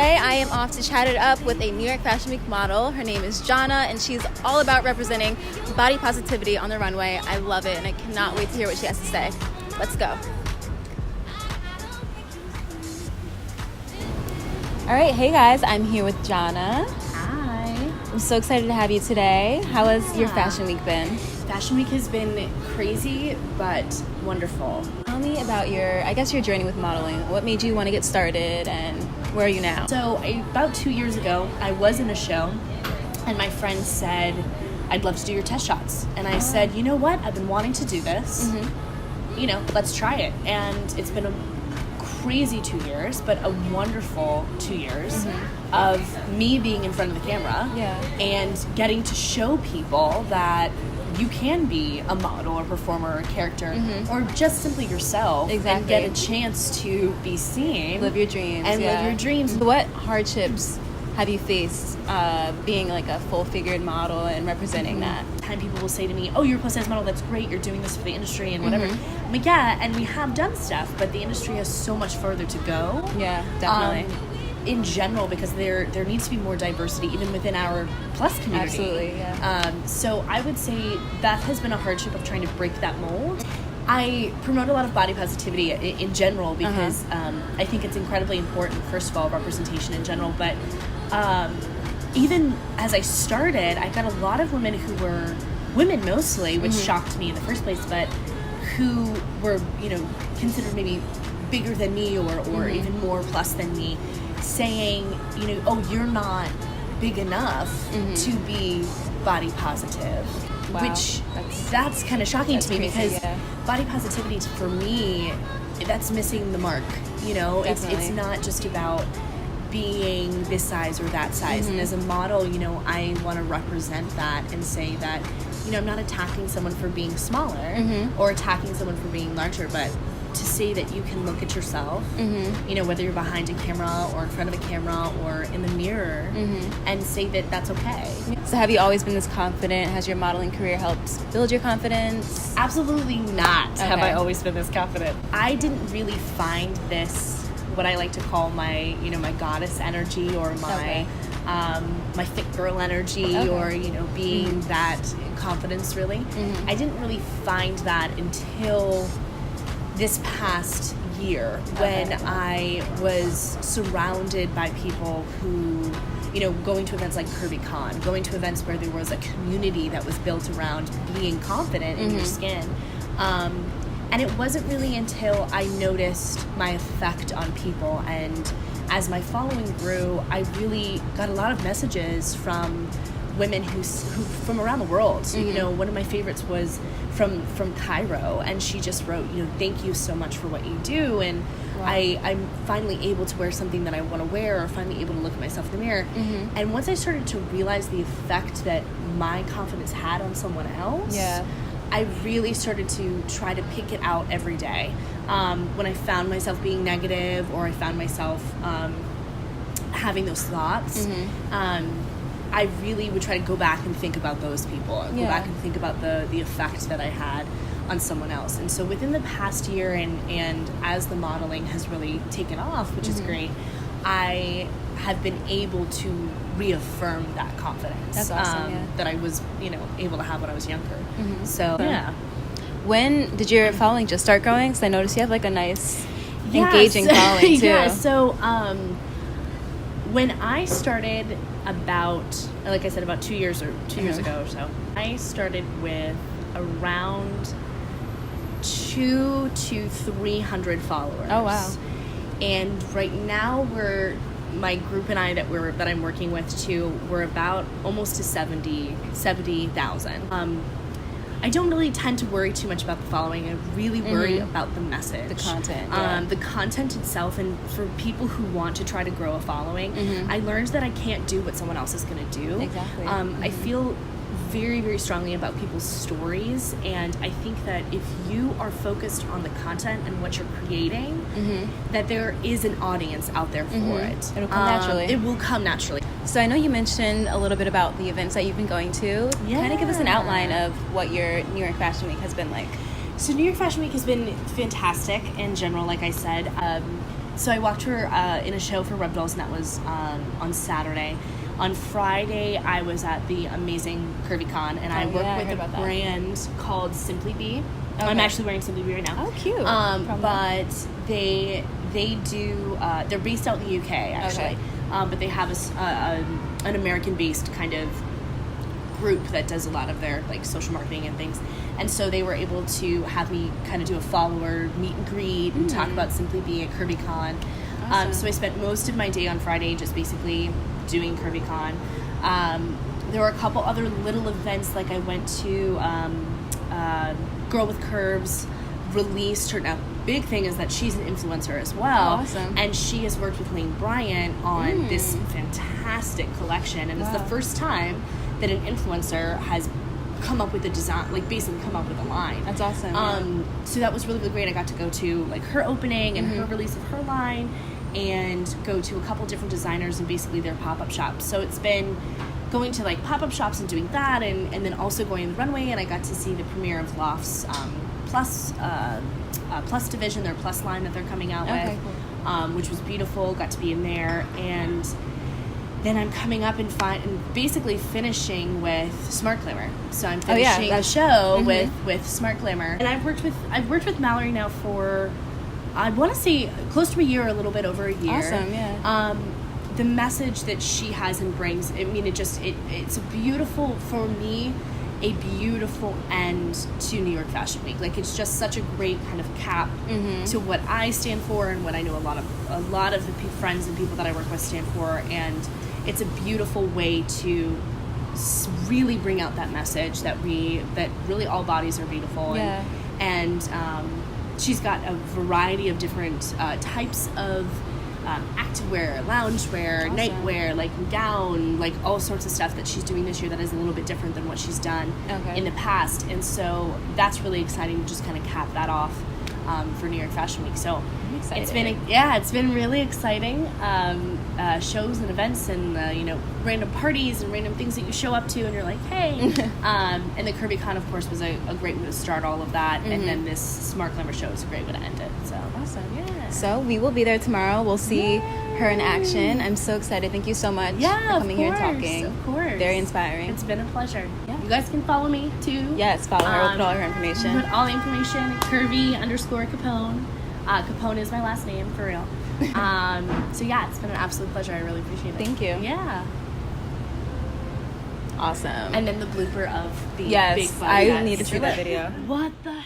today I am off to chat it up with a New York Fashion Week model. Her name is Jonna, and she's all about representing body positivity on the runway. I love it, and I cannot wait to hear what she has to say. Let's go. All right, hey guys, I'm here with Jonna. Hi. I'm so excited to have you today. How has your Fashion Week been? Fashion Week has been crazy, but wonderful. Tell me about your journey with modeling. What made you want to get started, and where are you now? So about 2 years ago, I was in a show, and my friend said, I'd love to do your test shots. And I said, you know what? I've been wanting to do this. Mm-hmm. Let's try it. And it's been a crazy 2 years, but a wonderful 2 years of me being in front of the camera and getting to show people that you can be a model or performer or character or just simply yourself and get a chance to be seen. Live your dreams. And live your dreams. What hardships have you faced being like a full-figured model and representing that? And people will say to me, oh, you're a plus-size model, that's great, you're doing this for the industry and whatever. I'm like, yeah, and we have done stuff, but the industry has so much further to go. Yeah, definitely. In general, because there needs to be more diversity even within our plus community. Absolutely, yeah. So I would say that has been a hardship of trying to break that mold. I promote a lot of body positivity in general because I think it's incredibly important, first of all, representation in general, but even as I started, I got a lot of women who were women mostly, which shocked me in the first place, but who were, considered maybe bigger than me or even more plus than me, saying, oh, you're not big enough to be body positive. Wow. Which that's kind of shocking to me crazy, because body positivity for me, that's missing the mark. It's not just about being this size or that size. And as a model, I want to represent that and say that, I'm not attacking someone for being smaller or attacking someone for being larger, but to say that you can look at yourself, whether you're behind a camera or in front of a camera or in the mirror, and say that that's okay. So have you always been this confident? Has your modeling career helped build your confidence? Absolutely not have I always been this confident. I didn't really find this, what I like to call my, my goddess energy or my my thick girl energy or, being that confidence really. I didn't really find that until this past year when I was surrounded by people who, going to events like CurvyCon, going to events where there was a community that was built around being confident in your skin. And it wasn't really until I noticed my effect on people, and as my following grew, I really got a lot of messages from women who from around the world. One of my favorites was from Cairo, and she just wrote, thank you so much for what you do, and I'm finally able to wear something that I want to wear, or finally able to look at myself in the mirror. And once I started to realize the effect that my confidence had on someone else, I really started to try to pick it out every day. When I found myself being negative, or I found myself having those thoughts, I really would try to go back and think about those people, go back and think about the effect that I had on someone else. And so within the past year, and as the modeling has really taken off, which is great, I have been able to reaffirm that confidence. That's awesome, that I was, able to have when I was younger. So, yeah. When did your following just start growing? Because I noticed you have like a nice, engaging following too. Yeah, so when I started like I said, about 2 years ago or so, I started with around 200 to 300 followers. Oh, wow. And right now my group and I that I'm working with too, we're about almost to 70,000. I don't really tend to worry too much about the following. I really worry about the message. The content. The content itself. And for people who want to try to grow a following, I learned that I can't do what someone else is going to do. Exactly. I feel very, very strongly about people's stories, and I think that if you are focused on the content and what you're creating, that there is an audience out there for it. It'll come naturally. It will come naturally. So I know you mentioned a little bit about the events that you've been going to. Yeah. Kind of give us an outline of what your New York Fashion Week has been like. So New York Fashion Week has been fantastic in general, like I said. So I walked her in a show for Rub Dolls, and that was on Saturday. On Friday, I was at the amazing CurvyCon, and I work with a brand called Simply Be. Okay. I'm actually wearing Simply Be right now. Oh, cute. But they do, they're based out in the UK, actually. Okay. But they have an American-based kind of group that does a lot of their like social marketing and things. And so they were able to have me kind of do a follower meet and greet and talk about Simply Be at CurvyCon. Awesome. So I spent most of my day on Friday just basically doing CurvyCon. There were a couple other little events, like I went to Girl with Curves released her. Now, big thing is that she's an influencer as well. Oh, awesome. And she has worked with Lane Bryant on this fantastic collection, and it's the first time that an influencer has come up with a design, like basically come up with a line. That's awesome. So that was really, really great. I got to go to like her opening and her release of her line, and go to a couple different designers and basically their pop-up shops. So it's been going to like pop-up shops and doing that, and then also going to the runway, and I got to see the premiere of Loft's Plus division, their Plus line that they're coming out with, cool. Which was beautiful. Got to be in there, and then I'm coming up and basically finishing with Smart Glamour. So I'm finishing the show with Smart Glamour, and I've worked with Mallory now for, I want to say, close to a year, a little bit over a year. Awesome, yeah. The message that she has and brings, I mean, it's a beautiful, for me, a beautiful end to New York Fashion Week. Like, it's just such a great kind of cap to what I stand for and what I know a lot of the friends and people that I work with stand for, and it's a beautiful way to really bring out that message that really all bodies are beautiful. Yeah. And she's got a variety of different types of activewear, loungewear, nightwear, like gown, like all sorts of stuff that she's doing this year that is a little bit different than what she's done in the past. And so that's really exciting to just kind of cap that off for New York Fashion Week. So it's been really exciting. Shows and events and random parties and random things that you show up to and you're like, hey. And the CurvyCon, of course, was a great way to start all of that. And then this Smart Glamour show is a great way to end it. So awesome. Yeah. So we will be there tomorrow. We'll see her in action. I'm so excited. Thank you so much for coming here and talking. Of course. Very inspiring. It's been a pleasure. Yeah. You guys can follow me too. Yes, follow her. We'll put all her information. Put all the information. Curvy_Capone. Capone is my last name, for real. So yeah, it's been an absolute pleasure. I really appreciate it. Thank you. Yeah. Awesome. And then the blooper of the big body. Yes, I need to see that video. What the